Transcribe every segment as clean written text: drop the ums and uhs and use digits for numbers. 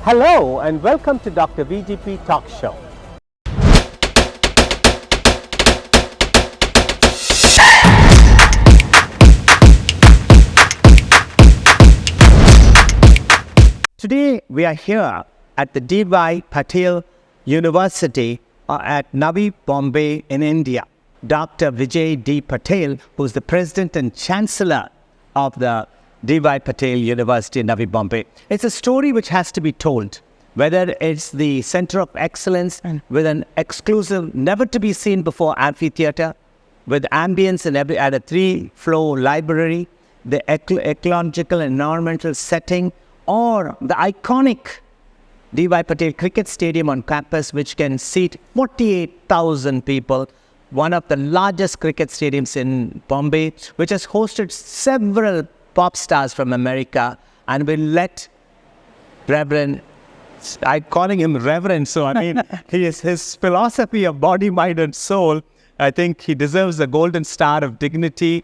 Hello and welcome to Dr. VGP Talk Show. Today we are here at the VIJAY Patil University at Navi Mumbai in India. Dr. VIJAY D. Patil, who is the President and Chancellor of the VIJAY Patil University in Navi Mumbai. It's a story which has to be told, whether it's the center of excellence with an exclusive, never to be seen before amphitheater, with ambience and at a 3-floor library, the ecological and environmental setting, or the iconic VIJAY Patil Cricket Stadium on campus, which can seat 48,000 people, one of the largest cricket stadiums in Bombay, which has hosted several pop stars from America, and will let Reverend, I'm calling him Reverend, so I mean, his philosophy of body, mind, and soul, I think he deserves the Golden Star of dignity,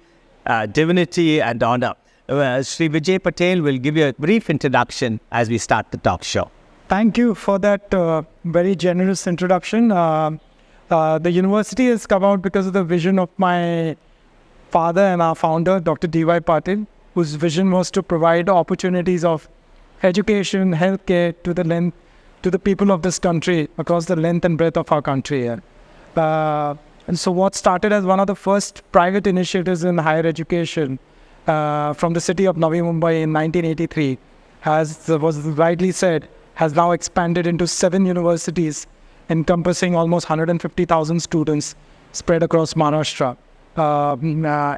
divinity, and honor. Sri VIJAY Patil will give you a brief introduction as we start the talk show. Thank you for that very generous introduction. The university has come out because of the vision of my father and our founder, Dr. D.Y. Patil, whose vision was to provide opportunities of education, healthcare to the people of this country across the length and breadth of our country. And so what started as one of the first private initiatives in higher education from the city of Navi Mumbai in 1983, as was rightly said, has now expanded into 7 universities encompassing almost 150,000 students spread across Maharashtra,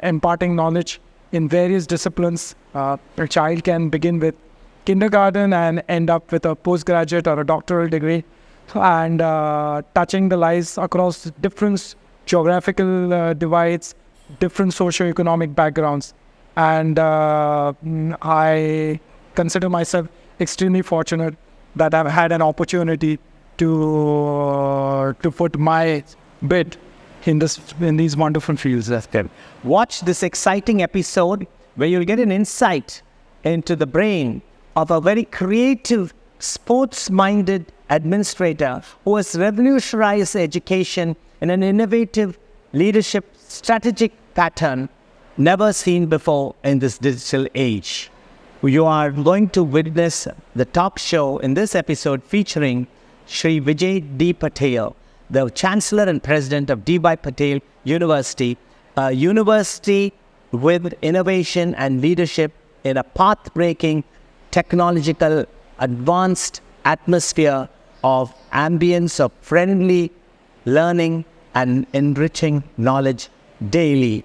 imparting knowledge in various disciplines. A child can begin with kindergarten and end up with a postgraduate or a doctoral degree, and touching the lives across different geographical divides, different socio-economic backgrounds. And I consider myself extremely fortunate that I've had an opportunity to put my bit in these wonderful fields. Watch this exciting episode where you'll get an insight into the brain of a very creative, sports-minded administrator who has revolutionized education in an innovative leadership strategic pattern never seen before in this digital age. You are going to witness the talk show in this episode featuring Sri VIJAY D. Patil, the Chancellor and President of VIJAY Patil University, a university with innovation and leadership in a path-breaking, technological, advanced atmosphere of ambience of friendly learning and enriching knowledge daily.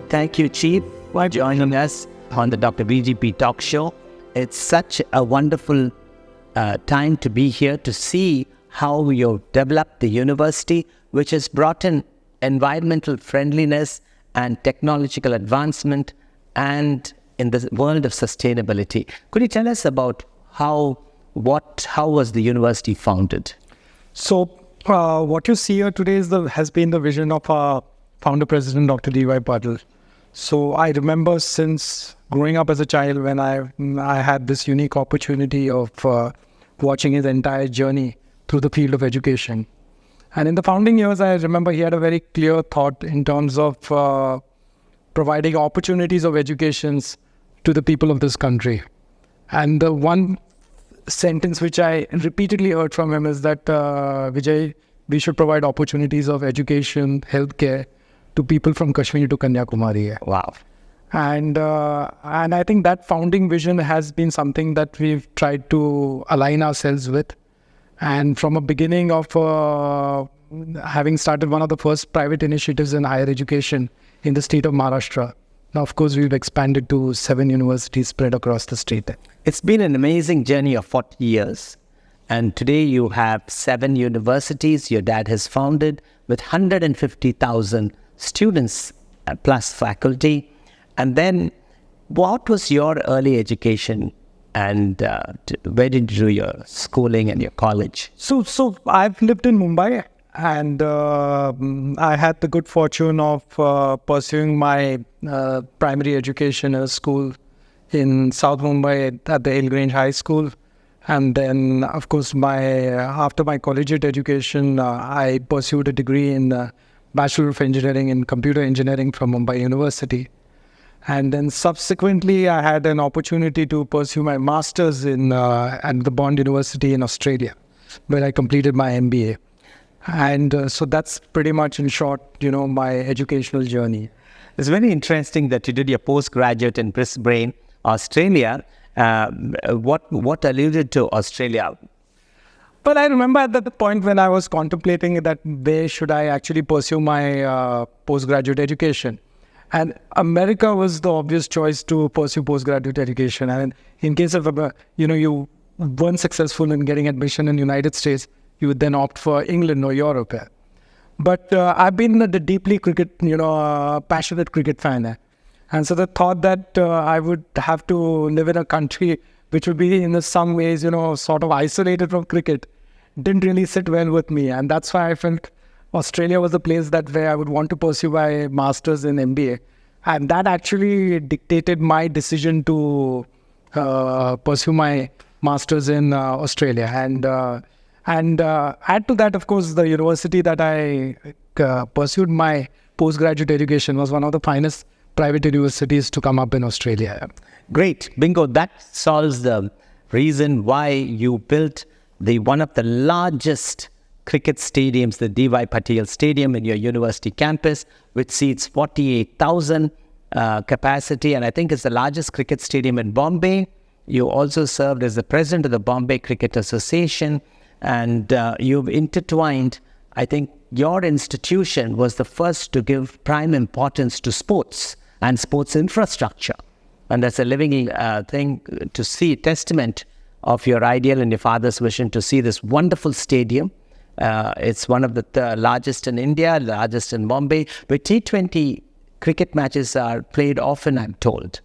Thank you, Chief, for joining us on the Dr. VGP Talk Show. It's such a wonderful time to be here to see how you've developed the university, which has brought in environmental friendliness and technological advancement and in the world of sustainability. Could you tell us about how was the university founded? So what you see here today has been the vision of our founder president, Dr. D.Y. Patil. So I remember since growing up as a child when I had this unique opportunity of watching his entire journey through the field of education. And in the founding years, I remember he had a very clear thought in terms of providing opportunities of educations to the people of this country. And the one sentence which I repeatedly heard from him is that, Vijay, we should provide opportunities of education, healthcare to people from Kashmir to Kanyakumari. Wow. And I think that founding vision has been something that we've tried to align ourselves with. And from a beginning of having started one of the first private initiatives in higher education in the state of Maharashtra, now of course we've expanded to 7 universities spread across the state. It's been an amazing journey of 40 years. And today you have 7 universities your dad has founded with 150,000 students plus faculty. And then what was your early education and where did you do your schooling and your college? So I've lived in Mumbai, and I had the good fortune of pursuing my primary education in a school in South Mumbai at the Hill Grange High School. And then, of course, after my collegiate education, I pursued a degree in Bachelor of Engineering in Computer Engineering from Mumbai University. And then subsequently, I had an opportunity to pursue my master's at the Bond University in Australia, where I completed my MBA. And so that's pretty much, in short, my educational journey. It's very interesting that you did your postgraduate in Brisbane, Australia. What alluded to Australia? But I remember at the point when I was contemplating that where should I actually pursue my postgraduate education. And America was the obvious choice to pursue postgraduate education. And in case of, you weren't successful in getting admission in the United States, you would then opt for England or Europe. But I've been a deeply passionate cricket fan. And so the thought that I would have to live in a country which would be in some ways, sort of isolated from cricket didn't really sit well with me. And that's why I felt Australia was the place where I would want to pursue my master's in MBA. And that actually dictated my decision to pursue my master's in Australia. And add to that, of course, the university that I pursued my postgraduate education was one of the finest private universities to come up in Australia. Great. Bingo. That solves the reason why you built one of the largest cricket stadiums, the VIJAY Patil Stadium in your university campus, which seats 48,000 capacity. And I think it's the largest cricket stadium in Bombay. You also served as the president of the Bombay Cricket Association. And you've intertwined, I think your institution was the first to give prime importance to sports and sports infrastructure. And that's a living thing to see, testament of your ideal and your father's vision to see this wonderful stadium. It's one of the largest in India, largest in Bombay, where T20 cricket matches are played often, I'm told.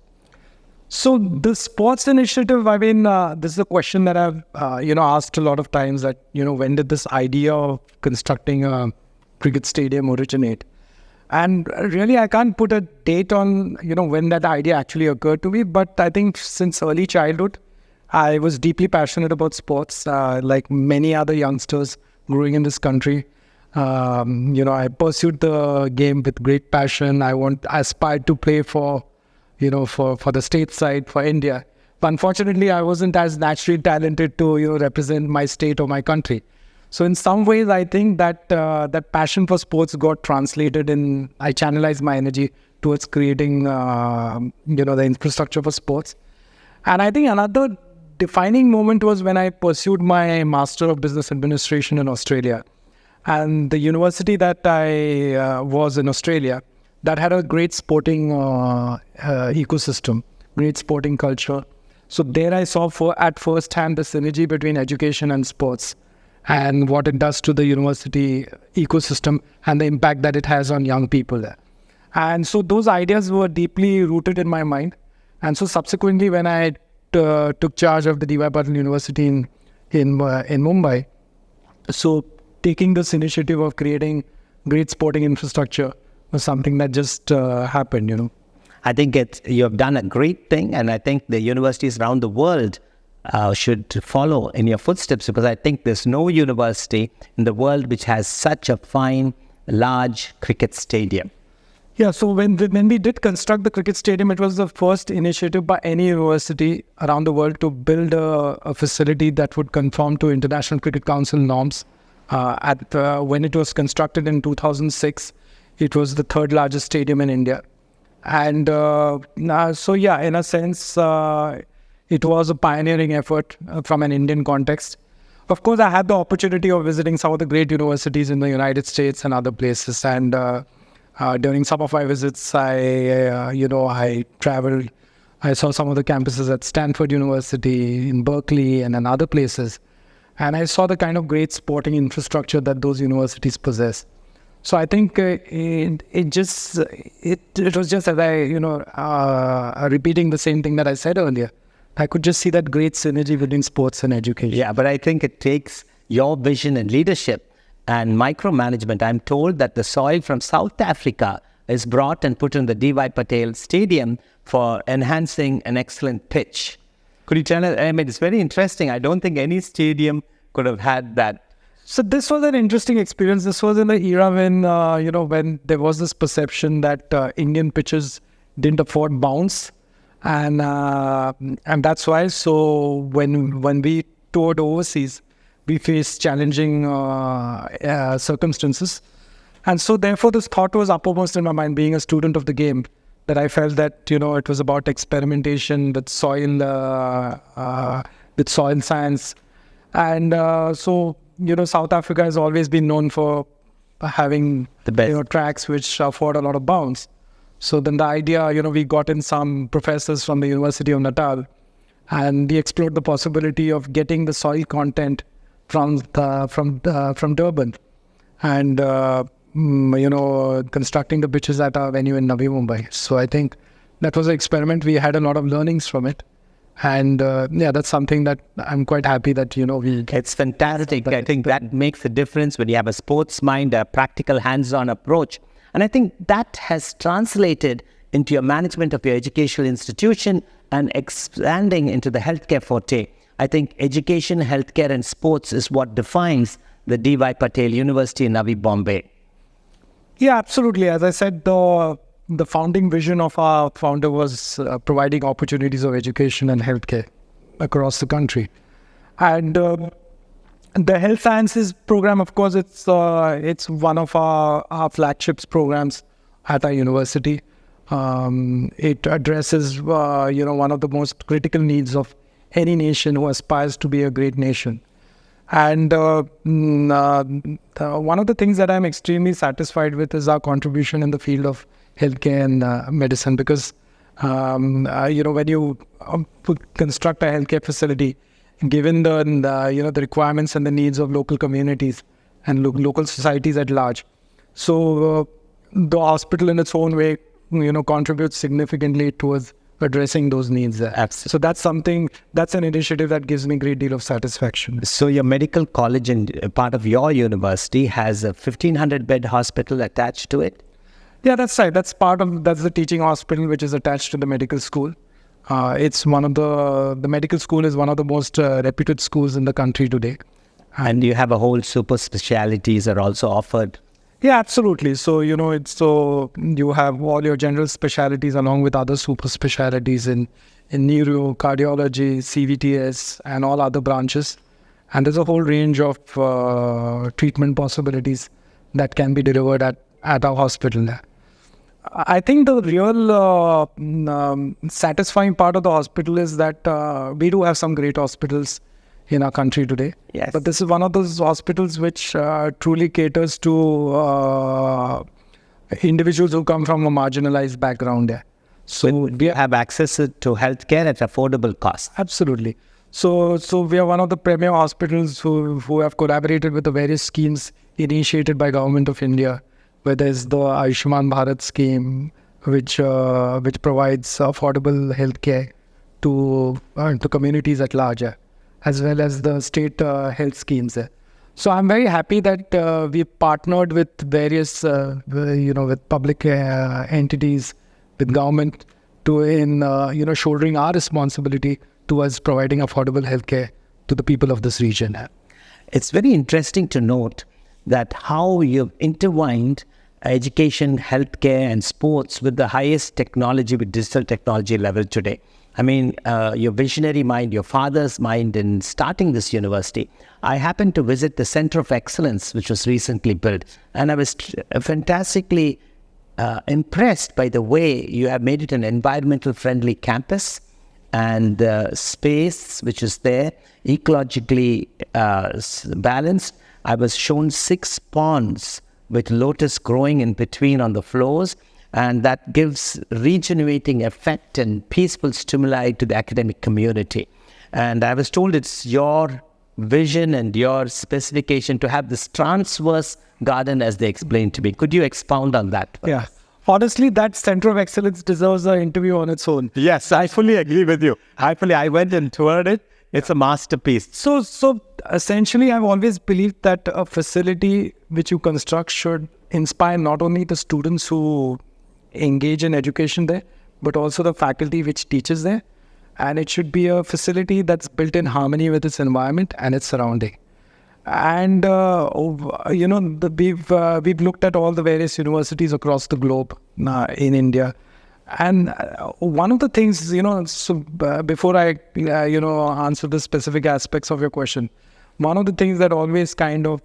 So the sports initiative, I mean, this is a question that I've, asked a lot of times that, when did this idea of constructing a cricket stadium originate? And really, I can't put a date on, when that idea actually occurred to me. But I think since early childhood, I was deeply passionate about sports, like many other youngsters growing in this country. I pursued the game with great passion. I aspired to play for the state side, for India. But unfortunately, I wasn't as naturally talented to, represent my state or my country. So in some ways, I think that that passion for sports got translated I channelized my energy towards creating, the infrastructure for sports. And I think another defining moment was when I pursued my Master of Business Administration in Australia. And the university that I was in Australia, that had a great sporting ecosystem, great sporting culture. So there I saw at first hand the synergy between education and sports and what it does to the university ecosystem and the impact that it has on young people there. And so those ideas were deeply rooted in my mind. And so subsequently, when I took charge of the VIJAY Patil University in Mumbai, so taking this initiative of creating great sporting infrastructure was something that just happened, I think you have done a great thing, and I think the universities around the world should follow in your footsteps, because I think there's no university in the world which has such a fine, large cricket stadium. Yeah, so when we did construct the cricket stadium, it was the first initiative by any university around the world to build a facility that would conform to International Cricket Council norms. When it was constructed in 2006, it was the third largest stadium in India. And so yeah, in a sense, it was a pioneering effort from an Indian context. Of course, I had the opportunity of visiting some of the great universities in the United States and other places. And during some of my visits, I traveled. I saw some of the campuses at Stanford University, in Berkeley, and in other places. And I saw the kind of great sporting infrastructure that those universities possess. So I think it was just as I, repeating the same thing that I said earlier. I could just see that great synergy between sports and education. Yeah, but I think it takes your vision and leadership and micromanagement. I'm told that the soil from South Africa is brought and put in the D.Y. Patil Stadium for enhancing an excellent pitch. Could you tell us? I mean, it's very interesting. I don't think any stadium could have had that. So this was an interesting experience. This was in the era when, when there was this perception that Indian pitches didn't afford bounce. And that's why. So when we toured overseas, we faced challenging circumstances. And so therefore, this thought was uppermost in my mind, being a student of the game, that I felt that, it was about experimentation with soil science. And so, South Africa has always been known for having the best tracks which afford a lot of bounce. So then the idea, we got in some professors from the University of Natal, and we explored the possibility of getting the soil content from Durban, and constructing the pitches at our venue in Navi Mumbai. So I think that was an experiment. We had a lot of learnings from it. And that's something that I'm quite happy that, It's fantastic. I think that makes a difference when you have a sports mind, a practical hands-on approach. And I think that has translated into your management of your educational institution and expanding into the healthcare forte. I think education, healthcare and sports is what defines the D.Y. Patil University in Navi Mumbai. Yeah, absolutely. As I said, the founding vision of our founder was providing opportunities of education and healthcare across the country. And the health sciences program, of course, it's one of our flagships programs at our university. It addresses one of the most critical needs of any nation who aspires to be a great nation. And one of the things that I'm extremely satisfied with is our contribution in the field of healthcare and medicine, because when you construct a healthcare facility, given the requirements and the needs of local communities and local societies at large, so the hospital in its own way contributes significantly towards addressing those needs. Absolutely. So that's an initiative that gives me a great deal of satisfaction. So your medical college and part of your university has a 1,500-bed hospital attached to it? Yeah, that's right. That's the teaching hospital which is attached to the medical school. It's one of the medical school is one of the most reputed schools in the country today. And you have a whole super specialities are also offered. Yeah, absolutely. So, you have all your general specialities along with other super specialities in neuro, cardiology, CVTS, and all other branches. And there's a whole range of treatment possibilities that can be delivered at our hospital. I think the real satisfying part of the hospital is that we do have some great hospitals in our country today. Yes. But this is one of those hospitals which truly caters to individuals who come from a marginalized background. So we have access to healthcare at affordable cost. Absolutely. So we are one of the premier hospitals who have collaborated with the various schemes initiated by Government of India, whether it's the Ayushman Bharat scheme, which provides affordable healthcare to communities at large, as well as the state health schemes. So I'm very happy that we partnered with various, with public entities, with government in shouldering our responsibility towards providing affordable healthcare to the people of this region. It's very interesting to note that how you've intertwined education, healthcare, and sports with the highest technology, with digital technology level today. I mean, your visionary mind, your father's mind in starting this university. I happened to visit the Center of Excellence, which was recently built, and I was fantastically impressed by the way you have made it an environmental friendly campus, and the space which is there, ecologically balanced. I was shown 6 ponds with lotus growing in between on the floors, and that gives regenerating effect and peaceful stimuli to the academic community. And I was told it's your vision and your specification to have this transverse garden, as they explained to me. Could you expound on that? Yeah. Honestly, that Center of Excellence deserves an interview on its own. Yes, I fully agree with you. I went and toured it. It's a masterpiece. So essentially, I've always believed that a facility which you construct should inspire not only the students who engage in education there, but also the faculty which teaches there. And it should be a facility that's built in harmony with its environment and its surrounding. And we've looked at all the various universities across the globe in India. And one of the things, before I, answer the specific aspects of your question, one of the things that always kind of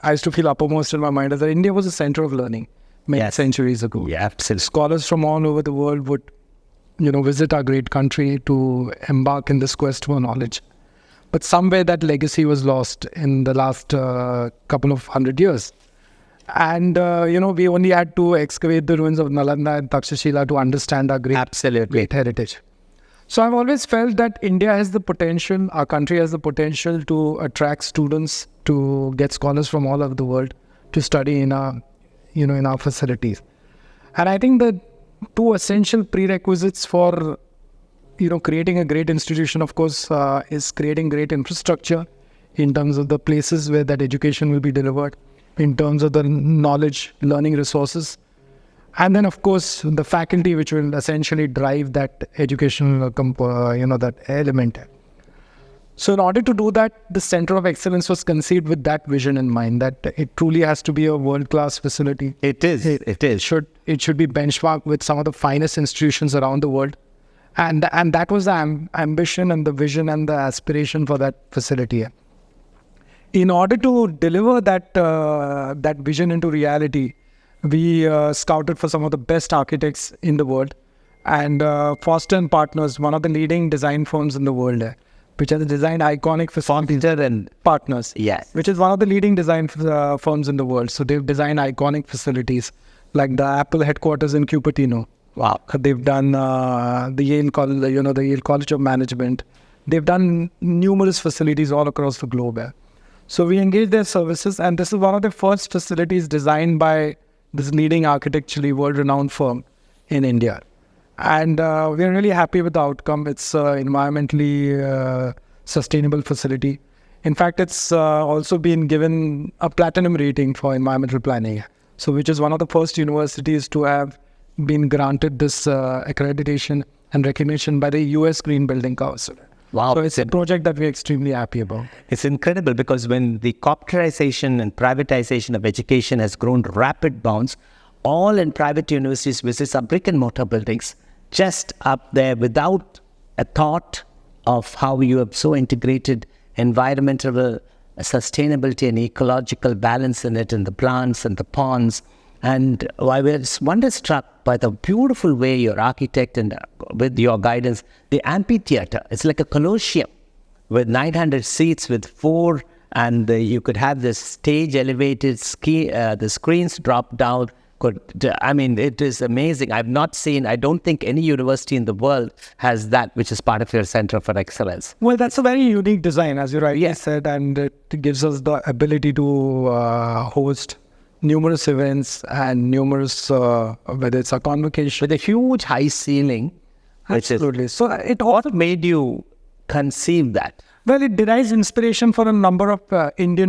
I used to feel uppermost in my mind is that India was a center of learning many centuries ago. Yeah, absolutely. Scholars from all over the world would, visit our great country to embark in this quest for knowledge. But somewhere that legacy was lost in the last couple of 100 years. And, we only had to excavate the ruins of Nalanda and Takshashila to understand our great heritage. So I've always felt that India has the potential, our country has the potential to attract students, to get scholars from all over the world to study in our facilities. And I think the 2 essential prerequisites for, creating a great institution, of course, is creating great infrastructure in terms of the places where that education will be delivered, in terms of the knowledge, learning resources, and then, of course, the faculty which will essentially drive that educational, that element. So in order to do that, the Center of Excellence was conceived with that vision in mind, that it truly has to be a world-class facility. It is. It should be benchmarked with some of the finest institutions around the world. And that was the ambition and the vision and the aspiration for that facility. In order to deliver that vision into reality, we scouted for some of the best architects in the world, and Foster & Partners, one of the leading design firms in the world, which has designed iconic facilities. Foster & Partners, yes, which is one of the leading design firms in the world. So they've designed iconic facilities like the Apple headquarters in Cupertino. Wow. They've done the Yale College of Management. They've done numerous facilities all across the globe. So we engaged their services, and this is one of the first facilities designed by this leading architecturally world-renowned firm in India. And we're really happy with the outcome. It's environmentally sustainable facility. In fact, it's also been given a platinum rating for environmental planning. So which is one of the first universities to have been granted this accreditation and recognition by the US Green Building Council. Wow. So it's a project that we're extremely happy about. It's incredible because when the corporatization and privatization of education has grown rapid bounds, all in private universities visit are brick and mortar buildings, just up there without a thought of how you have so integrated environmental sustainability and ecological balance in it, and the plants and the ponds. And I was wonderstruck by the beautiful way your architect and with your guidance, the amphitheater, it's like a colosseum with 900 seats with 4, and you could have this stage elevated, the screens drop down. It is amazing. I don't think any university in the world has that, which is part of your Center for Excellence. Well, that's a very unique design, as you rightly said, and it gives us the ability to host numerous events and numerous, whether it's a convocation. With a huge high ceiling. Absolutely. So what made you conceive that? Well, it derives inspiration for a number of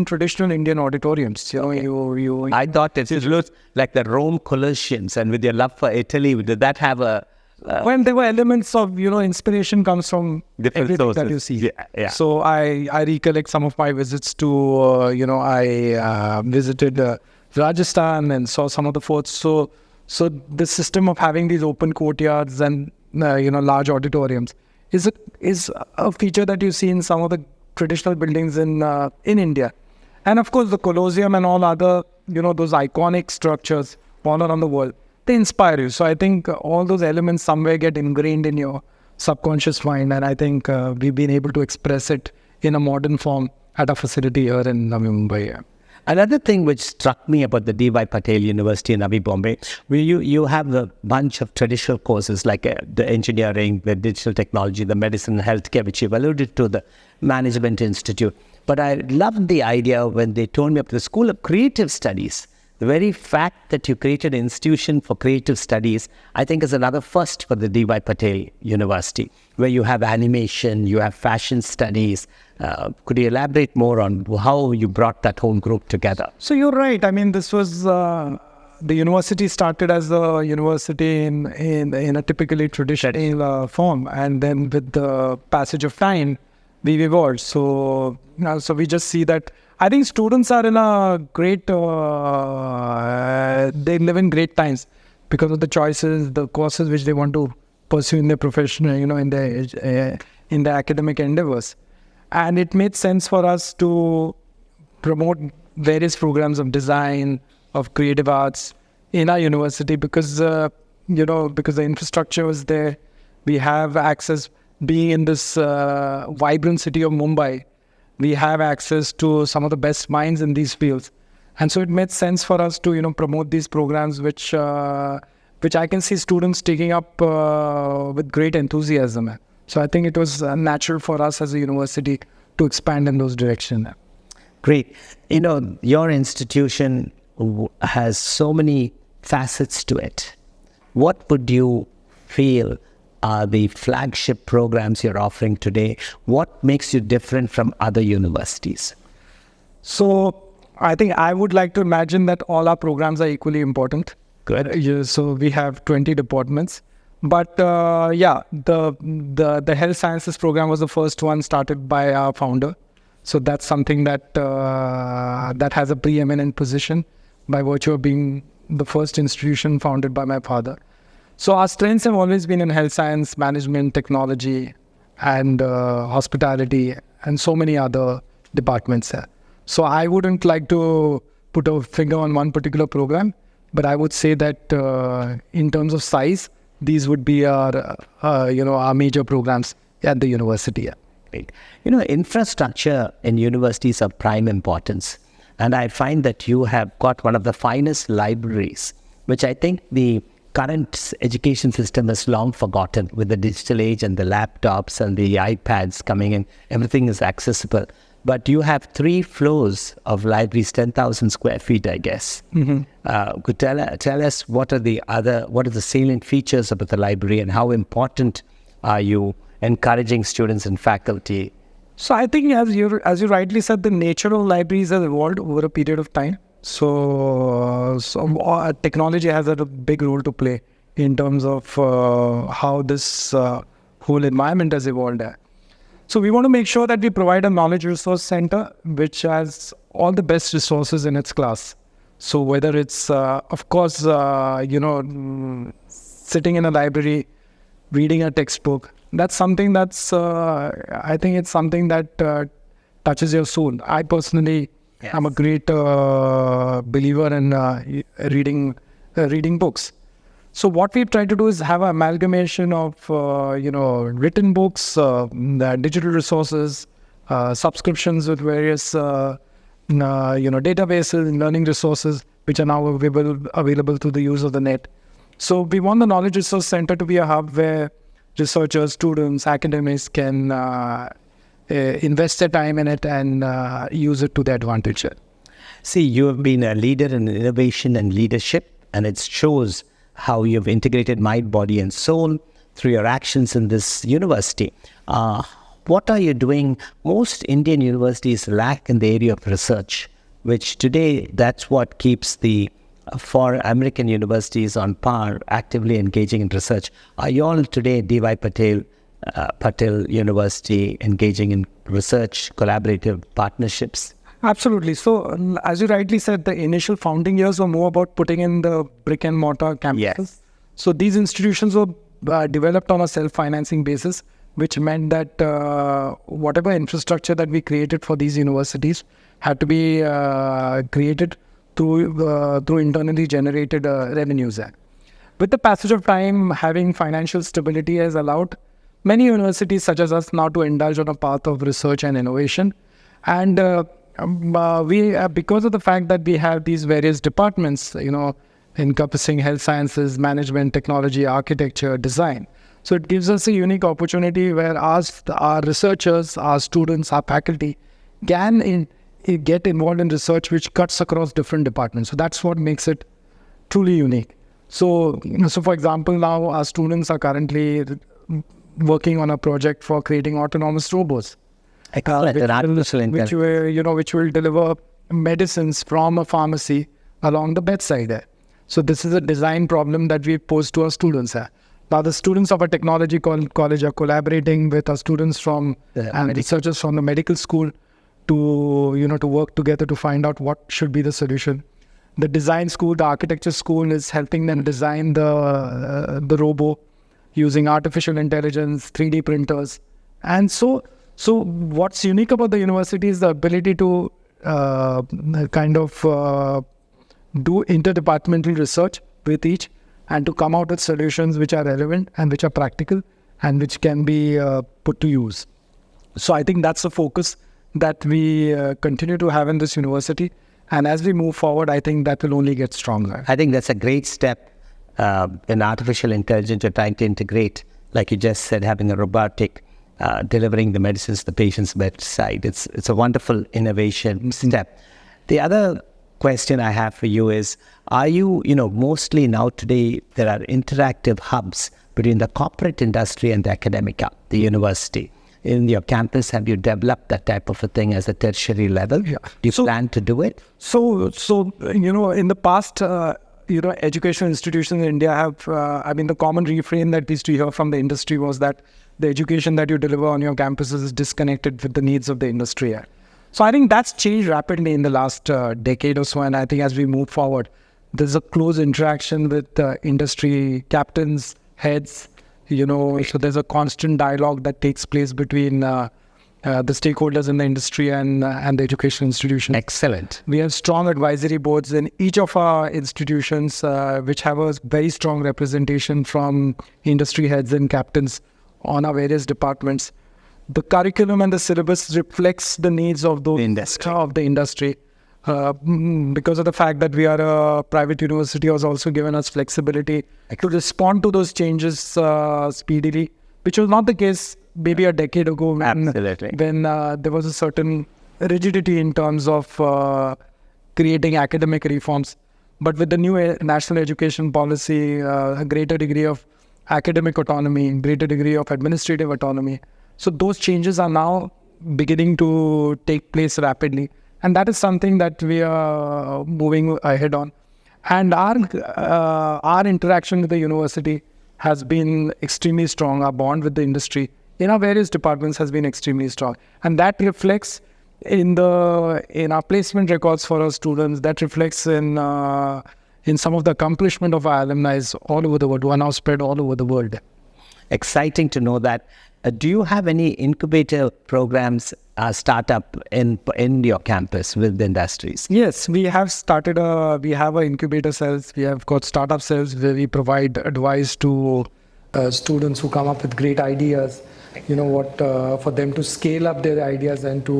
traditional Indian auditoriums. I thought it looked like the Rome Colossians, and with your love for Italy, did that have a... When there were elements of, inspiration comes from different everything sources that you see. Yeah. So I recollect some of my visits to, I visited Rajasthan and saw some of the forts. So the system of having these open courtyards and, large auditoriums is a feature that you see in some of the traditional buildings in India. And of course, the Colosseum and all other, those iconic structures all around the world, they inspire you. So I think all those elements somewhere get ingrained in your subconscious mind. And I think we've been able to express it in a modern form at a facility here in Navi Mumbai. Another thing which struck me about the D.Y. Patil University in Navi Bombay, where you have a bunch of traditional courses like the engineering, the digital technology, the medicine and healthcare, which you've alluded to, the management institute. But I loved the idea when they told me about the School of Creative Studies. The very fact that you created an institution for creative studies, I think is another first for the D.Y. Patil University, where you have animation, you have fashion studies. Could you elaborate more on how you brought that whole group together? So you're right. I mean, this was, the university started as a university in a typically traditional form. And then with the passage of time, we've evolved. So we just see that I think students are in a great, they live in great times because of the choices, the courses which they want to pursue in their profession, in their academic endeavors. And it made sense for us to promote various programs of design, of creative arts in our university because the infrastructure was there. We have access, being in this vibrant city of Mumbai, we have access to some of the best minds in these fields. And so it made sense for us to, promote these programs, which I can see students taking up with great enthusiasm. So I think it was natural for us as a university to expand in those directions. Great. Your institution has so many facets to it. What would you feel are the flagship programs you're offering today? What makes you different from other universities? So I think I would like to imagine that all our programs are equally important. Good. So we have 20 departments. But the health sciences program was the first one started by our founder. So that's something that has a preeminent position by virtue of being the first institution founded by my father. So our strengths have always been in health science, management, technology, and hospitality, and so many other departments. So I wouldn't like to put a finger on one particular program, but I would say that in terms of size, these would be our major programs at the university. Great. Infrastructure in universities of prime importance. And I find that you have got one of the finest libraries, which I think the current education system has long forgotten with the digital age and the laptops and the iPads coming in. Everything is accessible. But you have 3 floors of libraries, 10,000 square feet, I guess. Mm-hmm. Could tell us what are the salient features about the library and how important are you encouraging students and faculty? So I think as you rightly said, the nature of libraries has evolved over a period of time. So technology has a big role to play in terms of how this whole environment has evolved. So we want to make sure that we provide a knowledge resource center which has all the best resources in its class. So whether it's, sitting in a library, reading a textbook, that's something that's, I think it's something that touches your soul. I personally am a great believer in reading books. So what we've tried to do is have an amalgamation of, written books, the digital resources, subscriptions with various, databases and learning resources, which are now available through the use of the net. So we want the Knowledge Resource Center to be a hub where researchers, students, academics can invest their time in it and use it to their advantage. See, you have been a leader in innovation and leadership, and it shows how you've integrated mind, body, and soul through your actions in this university. what are you doing? Most Indian universities lack in the area of research, which today that's what keeps the for American universities on par, actively engaging in research. Are you all today, D.Y. Patil University, engaging in research, collaborative partnerships? Absolutely. So, as you rightly said, the initial founding years were more about putting in the brick and mortar campuses. Yes. So, these institutions were developed on a self-financing basis, which meant that whatever infrastructure that we created for these universities had to be created through internally generated revenues. With the passage of time, having financial stability has allowed many universities such as us now to indulge on a path of research and innovation. And we, because of the fact that we have these various departments, encompassing health sciences, management, technology, architecture, design. So it gives us a unique opportunity where our researchers, our students, our faculty can get involved in research which cuts across different departments. So that's what makes it truly unique. So for example, now our students are currently working on a project for creating autonomous robots. I call it an artificial intelligence. Which will deliver medicines from a pharmacy along the bedside there. So this is a design problem that we pose to our students. Now the students of a technology college are collaborating with our students and researchers from the medical school to work together to find out what should be the solution. The design school, the architecture school, is helping them design the robo using artificial intelligence, 3D printers. And so what's unique about the university is the ability to do interdepartmental research with each and to come out with solutions which are relevant and which are practical and which can be put to use. So I think that's the focus that we continue to have in this university. And as we move forward, I think that will only get stronger. I think that's a great step in artificial intelligence. You're trying to integrate, like you just said, having a robotic delivering the medicines to the patient's bedside. It's a wonderful innovation step. The other question I have for you is, are you, mostly now today there are interactive hubs between the corporate industry and the academic hub, the university. In your campus, have you developed that type of a thing as a tertiary level? Yeah. Do you plan to do it? So in the past, educational institutions in India have, the common refrain that we used to hear from the industry was that the education that you deliver on your campuses is disconnected with the needs of the industry. So I think that's changed rapidly in the last decade or so. And I think as we move forward, there's a close interaction with industry captains, heads, so there's a constant dialogue that takes place between the stakeholders in the industry and the educational institution. Excellent. We have strong advisory boards in each of our institutions, which have a very strong representation from industry heads and captains on our various departments. The curriculum and the syllabus reflects the needs of the industry. Because of the fact that we are a private university, has also given us flexibility to respond to those changes speedily, which was not the case maybe a decade ago when there was a certain rigidity in terms of creating academic reforms. But with the new national education policy, a greater degree of academic autonomy, greater degree of administrative autonomy. So those changes are now beginning to take place rapidly. And that is something that we are moving ahead on. And our interaction with the university has been extremely strong. Our bond with the industry in our various departments has been extremely strong. And that reflects in our placement records for our students. That reflects in some of the accomplishment of our alumni all over the world, who are now spread all over the world. Exciting to know that. Do you have any incubator programs startup in your campus with the industries? Yes, we have started we have incubator cells. We have got startup cells where we provide advice to students who come up with great ideas, for them to scale up their ideas and to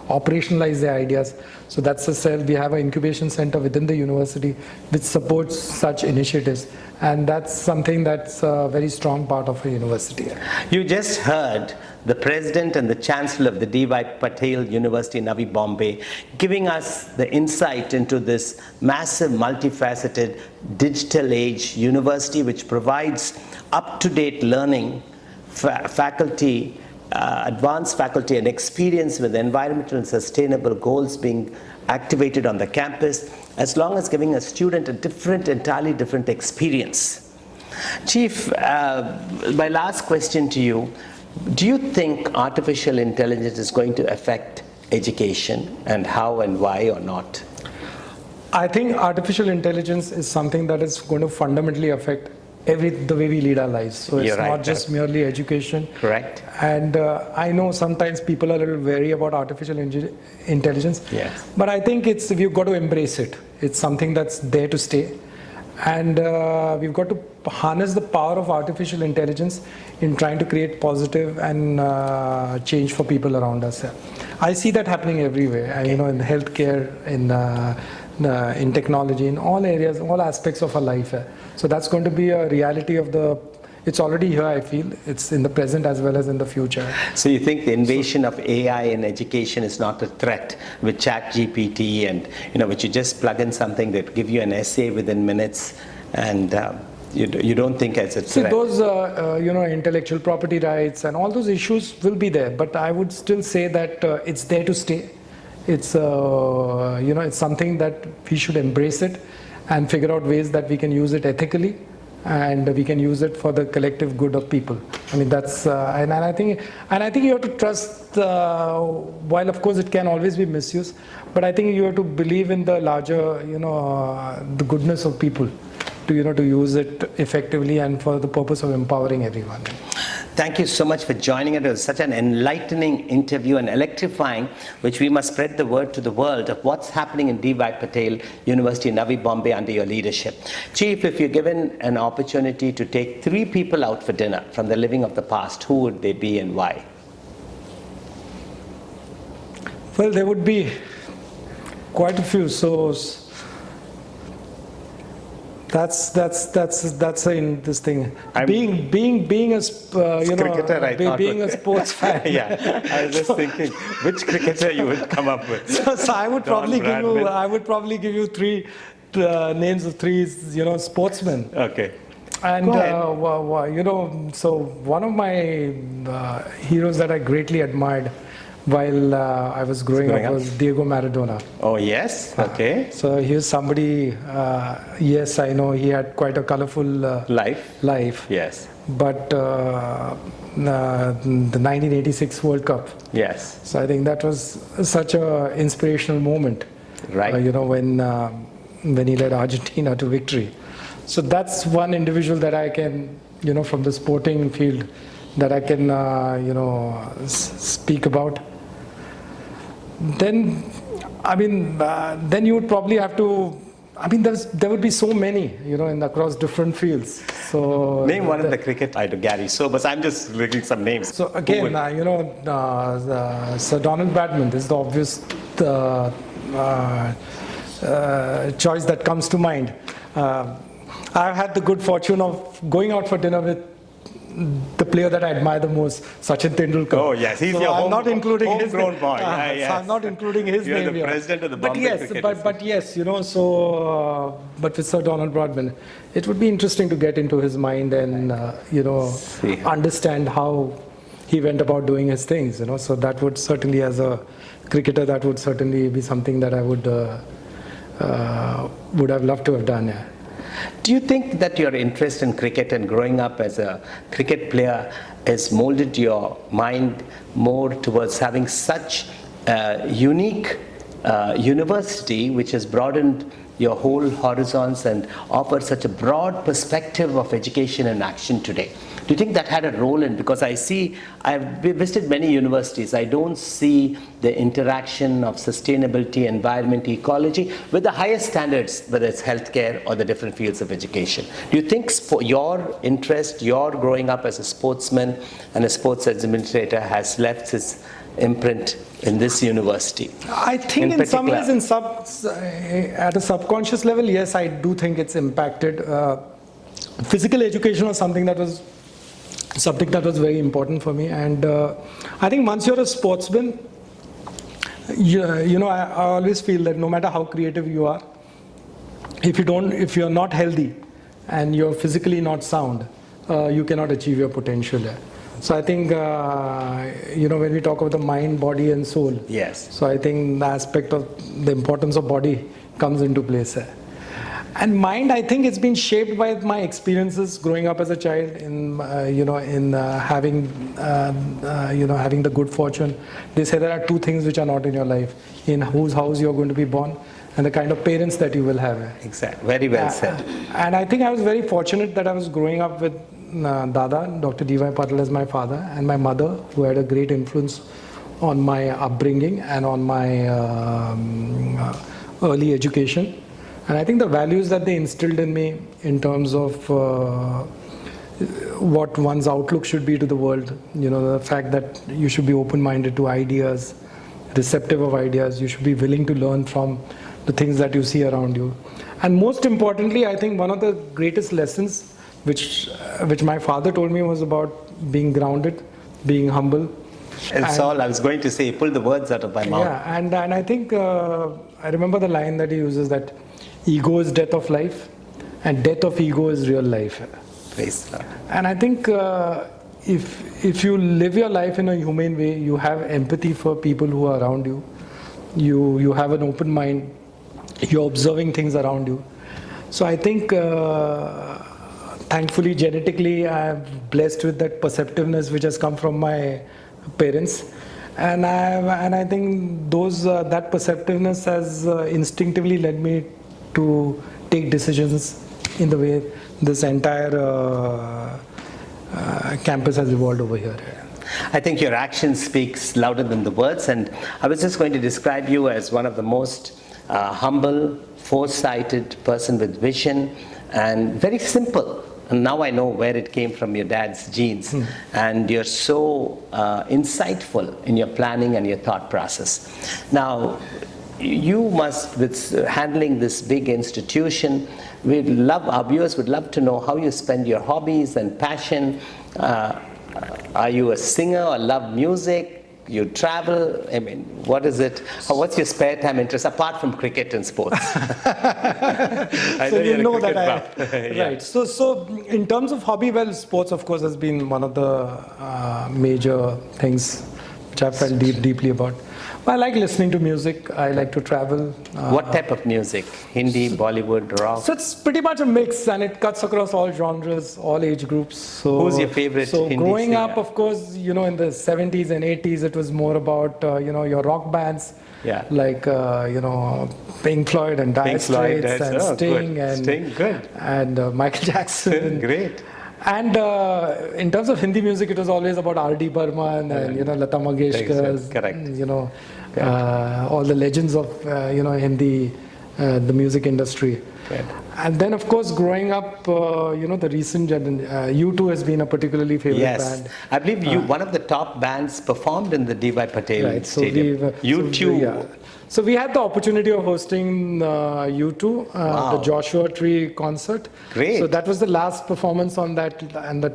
operationalize their ideas. So that's a cell. We have an incubation center within the university which supports such initiatives. And that's something that's a very strong part of a university. You just heard the President and the Chancellor of the D.Y. Patil University, Navi Mumbai, giving us the insight into this massive, multifaceted, digital age university which provides up-to-date learning, faculty, advanced faculty and experience with environmental and sustainable goals being activated on the campus, as long as giving a student a entirely different experience. Chief, my last question to you, do you think artificial intelligence is going to affect education, and how and why or not? I think artificial intelligence is something that is going to fundamentally affect the way we lead our lives. So it's not just merely education. Correct. And I know sometimes people are a little wary about artificial intelligence. Yes. But I think we've got to embrace it. It's something that's there to stay. And we've got to harness the power of artificial intelligence in trying to create positive and change for people around us. I see that happening everywhere. Okay. In healthcare, in technology, in all areas, all aspects of our life. So that's going to be a reality it's already here, I feel. It's in the present as well as in the future. So you think the invasion of AI in education is not a threat with ChatGPT and, which you just plug in something that give you an essay within minutes, and you don't think it's a threat? See, those, intellectual property rights and all those issues will be there, but I would still say that it's there to stay. It's it's something that we should embrace it and figure out ways that we can use it ethically, and we can use it for the collective good of people. I mean, that's and I think you have to trust. While of course it can always be misused, but I think you have to believe in the larger, the goodness of people, to use it effectively and for the purpose of empowering everyone. Thank you so much for joining us. It was such an enlightening interview and electrifying, which we must spread the word to the world of what's happening in VIJAY Patil University, Navi Bombay, under your leadership. Chief, if you're given an opportunity to take 3 people out for dinner from the living of the past, who would they be and why? Well, there would be quite a few. So that's in this thing. Being a sports fan. Yeah, I was just thinking which cricketer you would come up with. So I would probably give you 3 names of 3 sportsmen. Okay. And so one of my heroes that I greatly admired while I was growing up was Diego Maradona. Oh yes, okay. So he was somebody. Yes, I know he had quite a colorful life. Yes. But the 1986 World Cup. Yes. So I think that was such a inspirational moment. Right. When he led Argentina to victory. So that's one individual that I can, from the sporting field, that I can, speak about. Then, then you would probably have to. There would be so many, across different fields. So name one of the cricket. I do Gary Sobers. I'm just looking some names. So again, Sir Donald Bradman is the obvious choice that comes to mind. I've had the good fortune of going out for dinner with the player that I admire the most, Sachin Tendulkar. Oh yes, he's so your I'm not including his homegrown boy. Yes. So I'm not including his You're name the here. president of the Bombay Cricket but with Sir Donald Bradman, it would be interesting to get into his mind and understand how he went about doing his things. So that would certainly, as a cricketer, that would certainly be something that I would have loved to have done. Yeah. Do you think that your interest in cricket and growing up as a cricket player has molded your mind more towards having such a unique university which has broadened your whole horizons and offers such a broad perspective of education and action today? Do you think that had a role in, because I've visited many universities, I don't see the interaction of sustainability, environment, ecology with the highest standards, whether it's healthcare or the different fields of education. Do you think your interest, your growing up as a sportsman and a sports administrator has left its imprint in this university? I think in some ways, at a subconscious level, yes, I do think it's impacted. Physical education was something that was very important for me, and I think once you're a sportsman, I always feel that no matter how creative you are, if you're not healthy and you're physically not sound, you cannot achieve your potential. So I think, when we talk about the mind, body and soul. Yes. So I think the aspect of the importance of body comes into place here. And mind, I think it's been shaped by my experiences growing up as a child having the good fortune. They say there are two things which are not in your life: in whose house you're going to be born and the kind of parents that you will have. Exactly. Very well said. And I think I was very fortunate that I was growing up with Dada, Dr. D.Y. Patil as my father, and my mother, who had a great influence on my upbringing and on my early education. And I think the values that they instilled in me in terms of what one's outlook should be to the world, the fact that you should be open-minded to ideas, receptive of ideas, you should be willing to learn from the things that you see around you. And most importantly, I think one of the greatest lessons which my father told me was about being grounded, being humble. It's all I was going to say. You pulled the words out of my mouth. Yeah, and I think I remember the line that he uses, that ego is death of life and death of ego is real life. Praise God. And I think if you live your life in a humane way, you have empathy for people who are around you, you have an open mind, you're observing things around you. So I think thankfully genetically I'm blessed with that perceptiveness which has come from my parents, and I think that perceptiveness has instinctively led me to take decisions in the way this entire campus has evolved over here. I think your action speaks louder than the words, and I was just going to describe you as one of the most humble, foresighted person with vision, and very simple. And now I know where it came from, your dad's genes. And you're so insightful in your planning and your thought process. Now, you must, with handling this big institution, our viewers would love to know how you spend your hobbies and passion. Are you a singer or love music? You travel? I mean, what is it? What's your spare time interest apart from cricket and sports? So you know that yeah. Right. So in terms of hobby, well, sports of course has been one of the major things which I felt deeply about. I like listening to music. I like to travel. What type of music? Hindi, Bollywood, rock? So it's pretty much a mix, and it cuts across all genres, all age groups. So who's your favorite Hindi growing singer? up, of course, in the 70s and 80s, it was more about your rock bands. Yeah. Like Pink Floyd and Dire Straits and Sting and Michael Jackson. Great. And in terms of Hindi music, it was always about R.D. Burman and Lata Mangeshkar. Correct. All the legends of Hindi, the music industry. Correct. And then, of course, growing up, the recent U2 has been a particularly favorite band. I believe one of the top bands performed in the D.Y. Patil Stadium. So we had the opportunity of hosting U2, the Joshua Tree concert. Great. So that was the last performance on that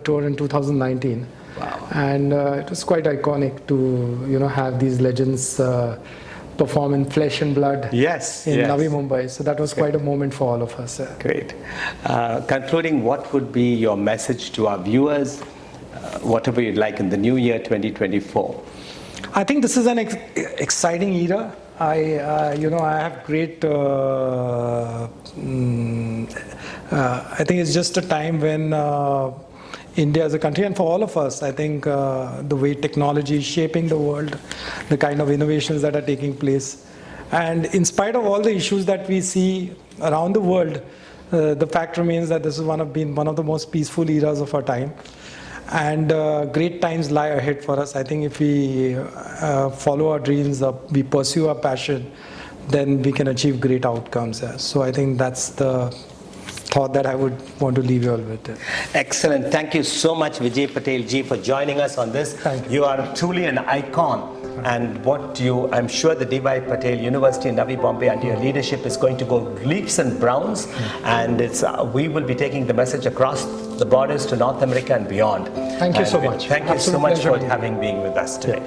tour in 2019. Wow. And it was quite iconic to have these legends perform in flesh and blood in Navi Mumbai. So that was quite a moment for all of us. Great. Concluding, what would be your message to our viewers, whatever you'd like in the new year 2024? I think this is an exciting era. I have great. I think it's just a time when India as a country, and for all of us, I think the way technology is shaping the world, the kind of innovations that are taking place, and in spite of all the issues that we see around the world, the fact remains that this is one of the most peaceful eras of our time. And great times lie ahead for us. I think if we follow our dreams, we pursue our passion, then we can achieve great outcomes. So I think that's the thought that I would want to leave you all with. Excellent. Thank you so much, Vijay Patil ji, for joining us on this. Thank you. You are truly an icon. And I'm sure the D.Y. Patil University in Navi Mumbai under your leadership is going to go leaps and bounds, and we will be taking the message across the borders to North America and beyond. Thank you so much. Thank you so much for having been with us today.